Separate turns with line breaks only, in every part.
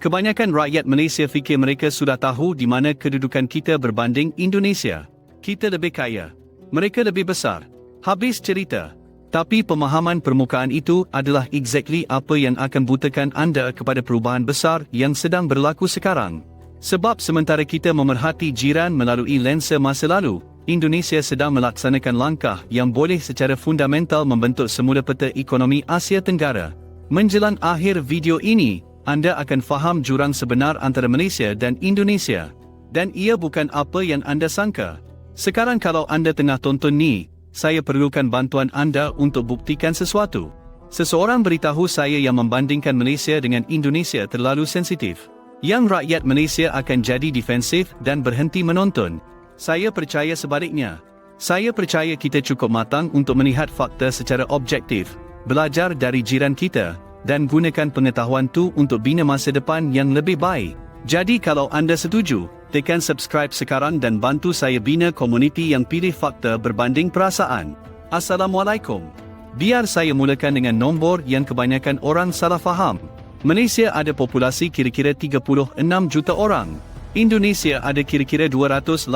Kebanyakan rakyat Malaysia fikir mereka sudah tahu di mana kedudukan kita berbanding Indonesia. Kita lebih kaya. Mereka lebih besar. Habis cerita. Tapi pemahaman permukaan itu adalah exactly apa yang akan butakan anda kepada perubahan besar yang sedang berlaku sekarang. Sebab sementara kita memerhati jiran melalui lensa masa lalu, Indonesia sedang melaksanakan langkah yang boleh secara fundamental membentuk semula peta ekonomi Asia Tenggara. Menjelang akhir video ini, anda akan faham jurang sebenar antara Malaysia dan Indonesia. Dan ia bukan apa yang anda sangka. Sekarang kalau anda tengah tonton ni, saya perlukan bantuan anda untuk buktikan sesuatu. Seseorang beritahu saya yang membandingkan Malaysia dengan Indonesia terlalu sensitif. Yang rakyat Malaysia akan jadi defensif dan berhenti menonton. Saya percaya sebaliknya. Saya percaya kita cukup matang untuk melihat fakta secara objektif, belajar dari jiran kita, dan gunakan pengetahuan tu untuk bina masa depan yang lebih baik. Jadi kalau anda setuju, tekan subscribe sekarang dan bantu saya bina komuniti yang pilih fakta berbanding perasaan. Assalamualaikum. Biar saya mulakan dengan nombor yang kebanyakan orang salah faham. Malaysia ada populasi kira-kira 36 juta orang. Indonesia ada kira-kira 286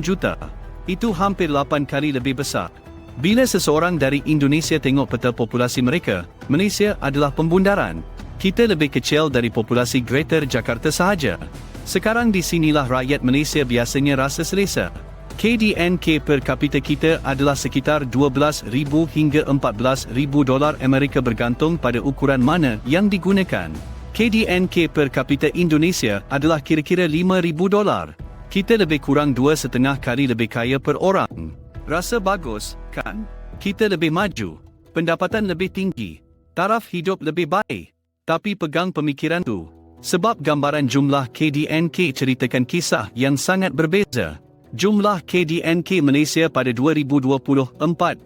juta. Itu hampir 8 kali lebih besar. Bila seseorang dari Indonesia tengok peta populasi mereka, Malaysia adalah pembundaran. Kita lebih kecil dari populasi Greater Jakarta sahaja. Sekarang di sinilah rakyat Malaysia biasanya rasa selesa. KDNK per kapita kita adalah sekitar 12,000 hingga 14,000 dolar Amerika bergantung pada ukuran mana yang digunakan. KDNK per kapita Indonesia adalah kira-kira 5,000 dolar. Kita lebih kurang 2,5 kali lebih kaya per orang. Rasa bagus, kan? Kita lebih maju, pendapatan lebih tinggi, taraf hidup lebih baik. Tapi pegang pemikiran tu. Sebab gambaran jumlah KDNK ceritakan kisah yang sangat berbeza. Jumlah KDNK Malaysia pada 2024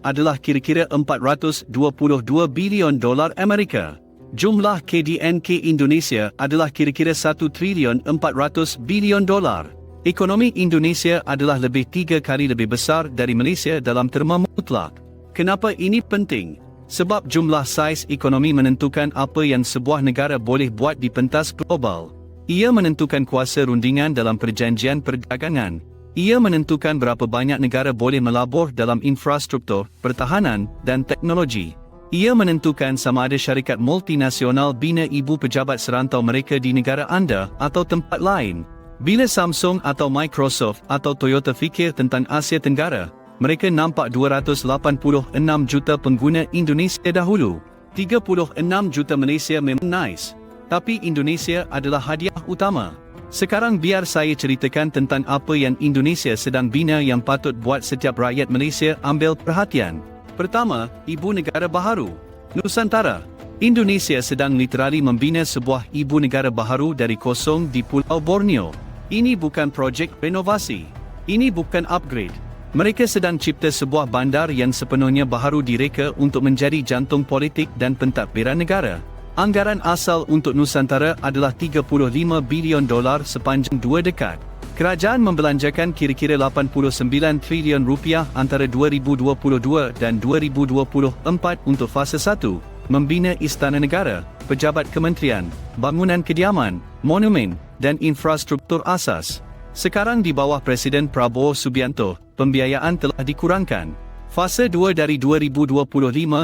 adalah kira-kira 422 bilion dolar Amerika. Jumlah KDNK Indonesia adalah kira-kira 1,400 bilion dolar. Ekonomi Indonesia adalah lebih 3 kali lebih besar dari Malaysia dalam terma mutlak. Kenapa ini penting? Sebab jumlah saiz ekonomi menentukan apa yang sebuah negara boleh buat di pentas global. Ia menentukan kuasa rundingan dalam perjanjian perdagangan. Ia menentukan berapa banyak negara boleh melabur dalam infrastruktur, pertahanan, dan teknologi. Ia menentukan sama ada syarikat multinasional bina ibu pejabat serantau mereka di negara anda atau tempat lain. Bila Samsung atau Microsoft atau Toyota fikir tentang Asia Tenggara, mereka nampak 286 juta pengguna Indonesia dahulu. 36 juta Malaysia memang nice. Tapi Indonesia adalah hadiah utama. Sekarang biar saya ceritakan tentang apa yang Indonesia sedang bina yang patut buat setiap rakyat Malaysia ambil perhatian. Pertama, ibu negara baharu, Nusantara. Indonesia sedang literally membina sebuah ibu negara baharu dari kosong di Pulau Borneo. Ini bukan projek renovasi. Ini bukan upgrade. Mereka sedang cipta sebuah bandar yang sepenuhnya baharu direka untuk menjadi jantung politik dan pentadbiran negara. Anggaran asal untuk Nusantara adalah 35 bilion dolar sepanjang 2 dekad. Kerajaan membelanjakan kira-kira 89 trilion rupiah antara 2022 dan 2024 untuk fasa 1, membina istana negara, pejabat kementerian, bangunan kediaman, monumen, dan infrastruktur asas. Sekarang di bawah Presiden Prabowo Subianto, pembiayaan telah dikurangkan. Fasa 2 dari 2025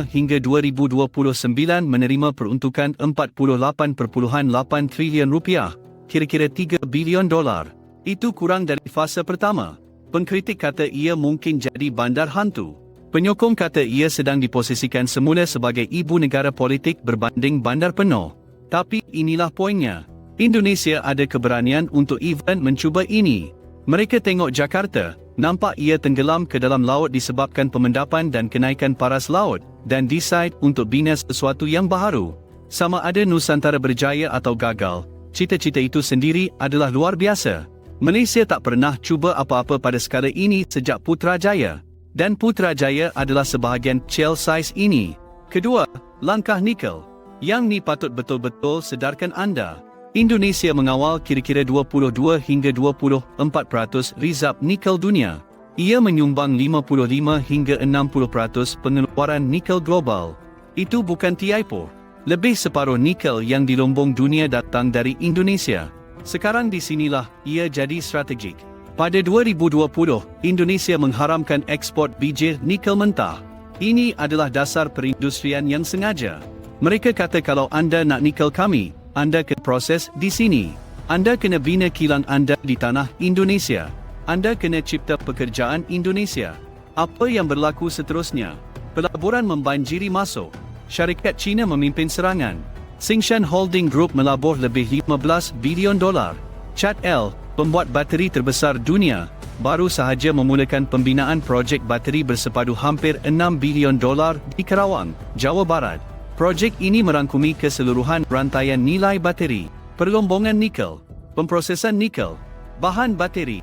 hingga 2029 menerima peruntukan 48.8 trilion rupiah, kira-kira 3 bilion dolar. Itu kurang dari fasa pertama. Pengkritik kata ia mungkin jadi bandar hantu. Penyokong kata ia sedang diposisikan semula sebagai ibu negara politik berbanding bandar penuh. Tapi inilah poinnya. Indonesia ada keberanian untuk even mencuba ini. Mereka tengok Jakarta, nampak ia tenggelam ke dalam laut disebabkan pemendapan dan kenaikan paras laut, dan decide untuk bina sesuatu yang baharu. Sama ada Nusantara berjaya atau gagal, cita-cita itu sendiri adalah luar biasa. Malaysia tak pernah cuba apa-apa pada skala ini sejak Putrajaya. Dan Putrajaya adalah sebahagian kecil saiz ini. Kedua, langkah nikel. Yang ni patut betul-betul sedarkan anda. Indonesia mengawal kira-kira 22 hingga 24% rizab nikel dunia. Ia menyumbang 55 hingga 60% pengeluaran nikel global. Itu bukan tiaipo. Lebih separuh nikel yang dilombong dunia datang dari Indonesia. Sekarang di sinilah ia jadi strategik. Pada 2020, Indonesia mengharamkan ekspor biji nikel mentah. Ini adalah dasar perindustrian yang sengaja. Mereka kata kalau anda nak nikel kami, anda kena proses di sini. Anda kena bina kilang anda di tanah Indonesia. Anda kena cipta pekerjaan Indonesia. Apa yang berlaku seterusnya? Pelaburan membanjiri masuk. Syarikat Cina memimpin serangan. Tsingshan Holding Group melabur lebih 15 bilion dolar. CATL, pembuat bateri terbesar dunia, baru sahaja memulakan pembinaan projek bateri bersepadu hampir 6 bilion dolar di Kerawang, Jawa Barat. Projek ini merangkumi keseluruhan rantaian nilai bateri, perlombongan nikel, pemprosesan nikel, bahan bateri,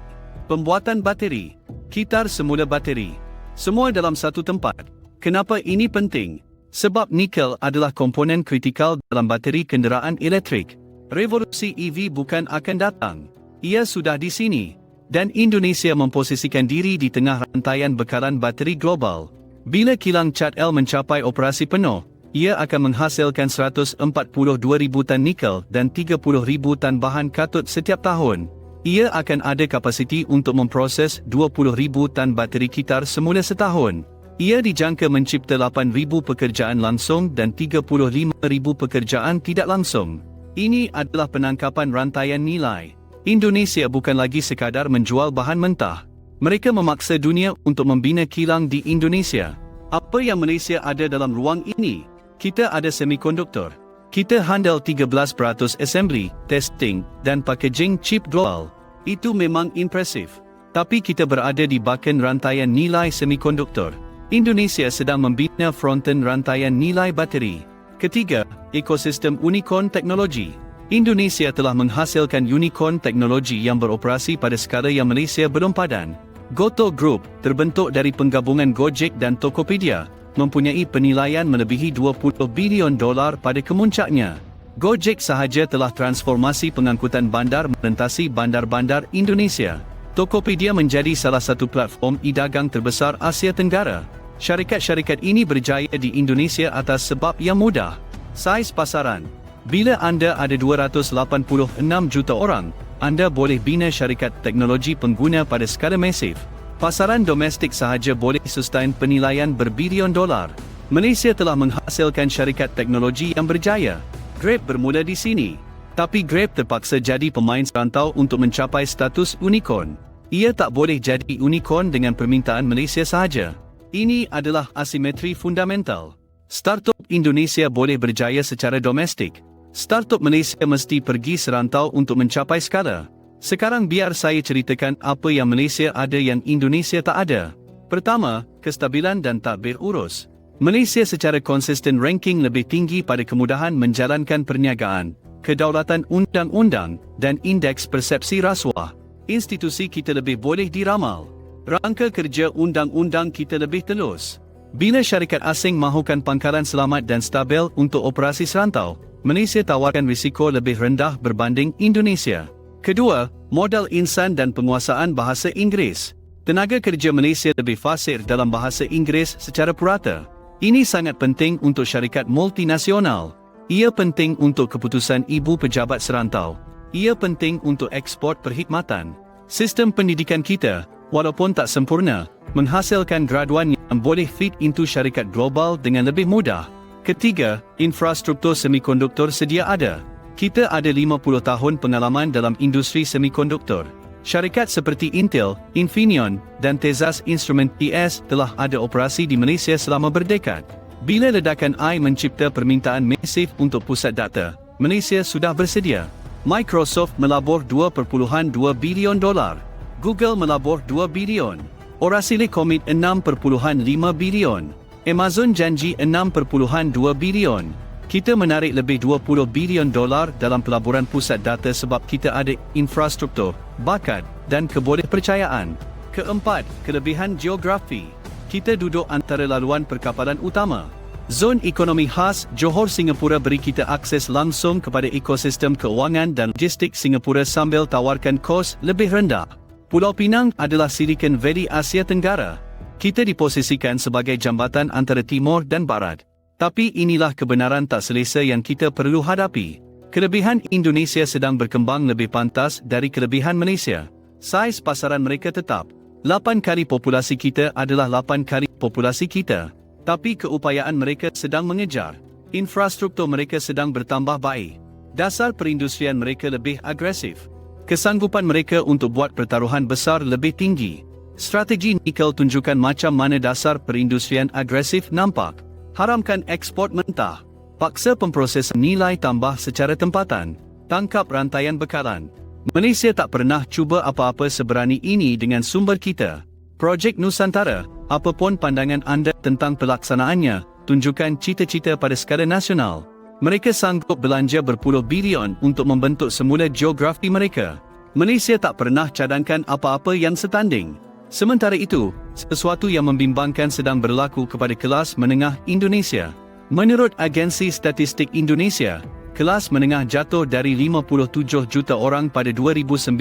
pembuatan bateri, kitar semula bateri, semua dalam satu tempat. Kenapa ini penting? Sebab nikel adalah komponen kritikal dalam bateri kenderaan elektrik. Revolusi EV bukan akan datang. Ia sudah di sini. Dan Indonesia memposisikan diri di tengah rantaian bekalan bateri global. Bila kilang CATL mencapai operasi penuh, ia akan menghasilkan 142,000 tan nikel dan 30,000 tan bahan katod setiap tahun. Ia akan ada kapasiti untuk memproses 20,000 tan bateri kitar semula setahun. Ia dijangka mencipta 8,000 pekerjaan langsung dan 35,000 pekerjaan tidak langsung. Ini adalah penangkapan rantaian nilai. Indonesia bukan lagi sekadar menjual bahan mentah. Mereka memaksa dunia untuk membina kilang di Indonesia. Apa yang Malaysia ada dalam ruang ini? Kita ada semikonduktor. Kita handle 13% assembly, testing dan packaging chip global. Itu memang impresif. Tapi kita berada di bahagian rantaian nilai semikonduktor. Indonesia sedang membina fronten rantaian nilai bateri. Ketiga, ekosistem unicorn teknologi. Indonesia telah menghasilkan unicorn teknologi yang beroperasi pada skala yang Malaysia belum padan. Gotoh Group, terbentuk dari penggabungan Gojek dan Tokopedia, mempunyai penilaian melebihi 20 bilion dolar pada kemuncaknya. Gojek sahaja telah transformasi pengangkutan bandar melintasi bandar-bandar Indonesia. Tokopedia menjadi salah satu platform e-dagang terbesar Asia Tenggara. Syarikat-syarikat ini berjaya di Indonesia atas sebab yang mudah. Saiz pasaran. Bila anda ada 286 juta orang, anda boleh bina syarikat teknologi pengguna pada skala masif. Pasaran domestik sahaja boleh sustain penilaian berbilion dolar. Malaysia telah menghasilkan syarikat teknologi yang berjaya. Grab bermula di sini. Tapi Grab terpaksa jadi pemain serantau untuk mencapai status unicorn. Ia tak boleh jadi unicorn dengan permintaan Malaysia sahaja. Ini adalah asimetri fundamental. Startup Indonesia boleh berjaya secara domestik. Startup Malaysia mesti pergi serantau untuk mencapai skala. Sekarang biar saya ceritakan apa yang Malaysia ada yang Indonesia tak ada. Pertama, kestabilan dan tadbir urus. Malaysia secara konsisten ranking lebih tinggi pada kemudahan menjalankan perniagaan, kedaulatan undang-undang dan indeks persepsi rasuah. Institusi kita lebih boleh diramal. Rangka kerja undang-undang kita lebih telus. Bila syarikat asing mahukan pangkalan selamat dan stabil untuk operasi serantau, Malaysia tawarkan risiko lebih rendah berbanding Indonesia. Kedua, modal insan dan penguasaan bahasa Inggeris. Tenaga kerja Malaysia lebih fasih dalam bahasa Inggeris secara purata. Ini sangat penting untuk syarikat multinasional. Ia penting untuk keputusan ibu pejabat serantau. Ia penting untuk ekspor perkhidmatan. Sistem pendidikan kita, walaupun tak sempurna, menghasilkan graduan yang boleh fit into syarikat global dengan lebih mudah. Ketiga, infrastruktur semikonduktor sedia ada. Kita ada 50 tahun pengalaman dalam industri semikonduktor. Syarikat seperti Intel, Infineon, dan Texas Instruments TS telah ada operasi di Malaysia selama berdekad. Bila ledakan AI mencipta permintaan masif untuk pusat data, Malaysia sudah bersedia. Microsoft melabur 2.2 bilion dolar. Google melabur 2 bilion. Orasile komit 6.5 bilion. Amazon janji 6.2 bilion. Kita menarik lebih 20 bilion dolar dalam pelaburan pusat data sebab kita ada infrastruktur, bakat dan kebolehpercayaan. Keempat, kelebihan geografi. Kita duduk antara laluan perkapalan utama. Zon ekonomi khas Johor Singapura beri kita akses langsung kepada ekosistem keuangan dan logistik Singapura sambil tawarkan kos lebih rendah. Pulau Pinang adalah Silicon Valley Asia Tenggara. Kita diposisikan sebagai jambatan antara timur dan barat. Tapi inilah kebenaran tak selesa yang kita perlu hadapi. Kelebihan Indonesia sedang berkembang lebih pantas dari kelebihan Malaysia. Saiz pasaran mereka tetap 8 kali populasi kita adalah 8 kali populasi kita. Tapi keupayaan mereka sedang mengejar. Infrastruktur mereka sedang bertambah baik. Dasar perindustrian mereka lebih agresif. Kesanggupan mereka untuk buat pertaruhan besar lebih tinggi. Strategi nikel tunjukkan macam mana dasar perindustrian agresif nampak. Haramkan ekspor mentah. Paksa pemprosesan nilai tambah secara tempatan. Tangkap rantaian bekalan. Malaysia tak pernah cuba apa-apa seberani ini dengan sumber kita. Projek Nusantara, apapun pandangan anda tentang pelaksanaannya, tunjukkan cita-cita pada skala nasional. Mereka sanggup belanja berpuluh bilion untuk membentuk semula geografi mereka. Malaysia tak pernah cadangkan apa-apa yang setanding. Sementara itu, sesuatu yang membimbangkan sedang berlaku kepada kelas menengah Indonesia. Menurut Agensi Statistik Indonesia, kelas menengah jatuh dari 57 juta orang pada 2019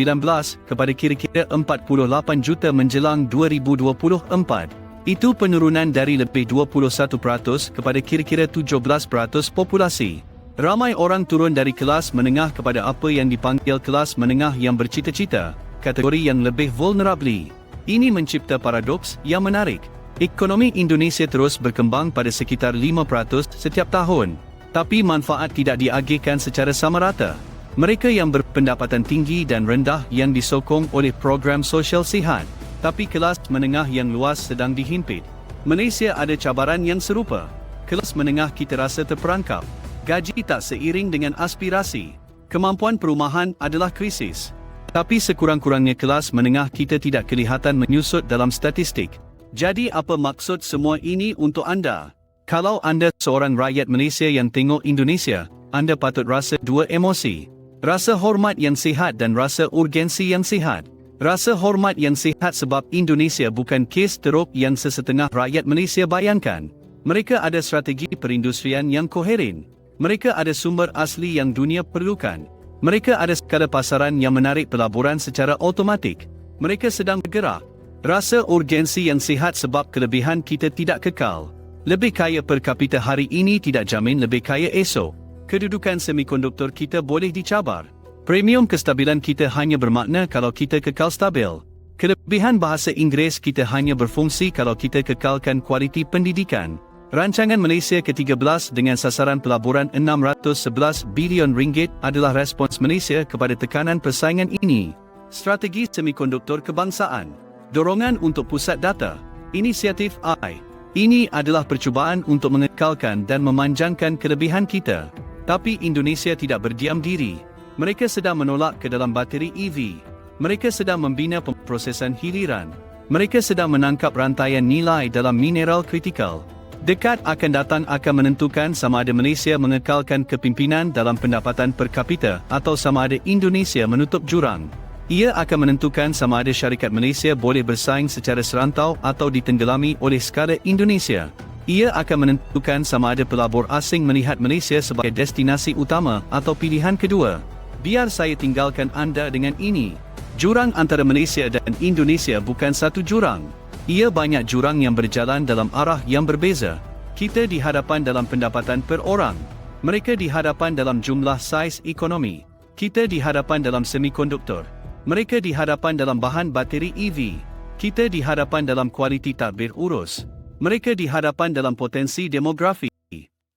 kepada kira-kira 48 juta menjelang 2024. Itu penurunan dari lebih 21% kepada kira-kira 17% populasi. Ramai orang turun dari kelas menengah kepada apa yang dipanggil kelas menengah yang bercita-cita, kategori yang lebih vulnerable. Ini mencipta paradoks yang menarik. Ekonomi Indonesia terus berkembang pada sekitar 5% setiap tahun, tapi manfaat tidak diagihkan secara sama rata. Mereka yang berpendapatan tinggi dan rendah yang disokong oleh program sosial sihat, tapi kelas menengah yang luas sedang dihimpit. Malaysia ada cabaran yang serupa. Kelas menengah kita rasa terperangkap. Gaji tak seiring dengan aspirasi. Kemampuan perumahan adalah krisis. Tapi sekurang-kurangnya kelas menengah kita tidak kelihatan menyusut dalam statistik. Jadi apa maksud semua ini untuk anda? Kalau anda seorang rakyat Malaysia yang tengok Indonesia, anda patut rasa dua emosi. Rasa hormat yang sihat dan rasa urgensi yang sihat. Rasa hormat yang sihat sebab Indonesia bukan kes teruk yang sesetengah rakyat Malaysia bayangkan. Mereka ada strategi perindustrian yang koheren. Mereka ada sumber asli yang dunia perlukan. Mereka ada skala pasaran yang menarik pelaburan secara automatik. Mereka sedang bergerak. Rasa urgensi yang sihat sebab kelebihan kita tidak kekal. Lebih kaya per kapita hari ini tidak jamin lebih kaya esok. Kedudukan semikonduktor kita boleh dicabar. Premium kestabilan kita hanya bermakna kalau kita kekal stabil. Kelebihan bahasa Inggeris kita hanya berfungsi kalau kita kekalkan kualiti pendidikan. Rancangan Malaysia ke-13 dengan sasaran pelaburan 611 bilion ringgit adalah respons Malaysia kepada tekanan persaingan ini. Strategi semikonduktor kebangsaan. Dorongan untuk pusat data. Inisiatif AI. Ini adalah percubaan untuk mengekalkan dan memanjangkan kelebihan kita. Tapi Indonesia tidak berdiam diri. Mereka sedang menolak ke dalam bateri EV. Mereka sedang membina pemprosesan hiliran. Mereka sedang menangkap rantaian nilai dalam mineral kritikal. Dekat akan datang akan menentukan sama ada Malaysia mengekalkan kepimpinan dalam pendapatan per kapita atau sama ada Indonesia menutup jurang. Ia akan menentukan sama ada syarikat Malaysia boleh bersaing secara serantau atau ditenggelami oleh skala Indonesia. Ia akan menentukan sama ada pelabur asing melihat Malaysia sebagai destinasi utama atau pilihan kedua. Biar saya tinggalkan anda dengan ini. Jurang antara Malaysia dan Indonesia bukan satu jurang. Ia banyak jurang yang berjalan dalam arah yang berbeza. Kita dihadapan dalam pendapatan per orang. Mereka dihadapan dalam jumlah saiz ekonomi. Kita dihadapan dalam semikonduktor. Mereka dihadapan dalam bahan bateri EV. Kita dihadapan dalam kualiti tadbir urus. Mereka dihadapan dalam potensi demografi.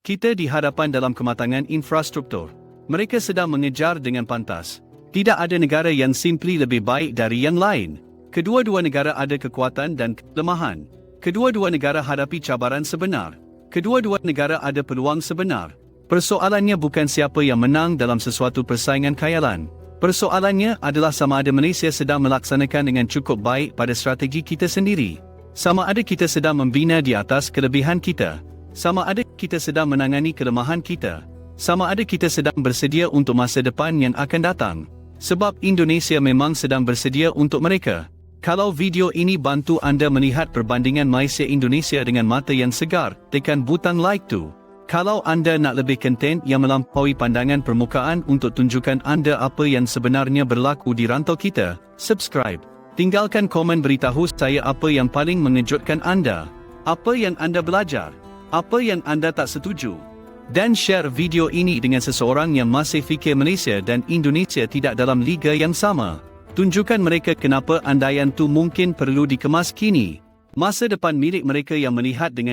Kita dihadapan dalam kematangan infrastruktur. Mereka sedang mengejar dengan pantas. Tidak ada negara yang simply lebih baik dari yang lain. Kedua-dua negara ada kekuatan dan kelemahan. Kedua-dua negara hadapi cabaran sebenar. Kedua-dua negara ada peluang sebenar. Persoalannya bukan siapa yang menang dalam sesuatu persaingan khayalan. Persoalannya adalah sama ada Malaysia sedang melaksanakan dengan cukup baik pada strategi kita sendiri. Sama ada kita sedang membina di atas kelebihan kita. Sama ada kita sedang menangani kelemahan kita. Sama ada kita sedang bersedia untuk masa depan yang akan datang. Sebab Indonesia memang sedang bersedia untuk mereka. Kalau video ini bantu anda melihat perbandingan Malaysia-Indonesia dengan mata yang segar, tekan butang like tu. Kalau anda nak lebih konten yang melampaui pandangan permukaan untuk tunjukkan anda apa yang sebenarnya berlaku di rantau kita, subscribe. Tinggalkan komen beritahu saya apa yang paling mengejutkan anda. Apa yang anda belajar? Apa yang anda tak setuju? Dan share video ini dengan seseorang yang masih fikir Malaysia dan Indonesia tidak dalam liga yang sama. Tunjukkan mereka kenapa andaian tu mungkin perlu dikemas kini. Masa depan milik mereka yang melihat dengan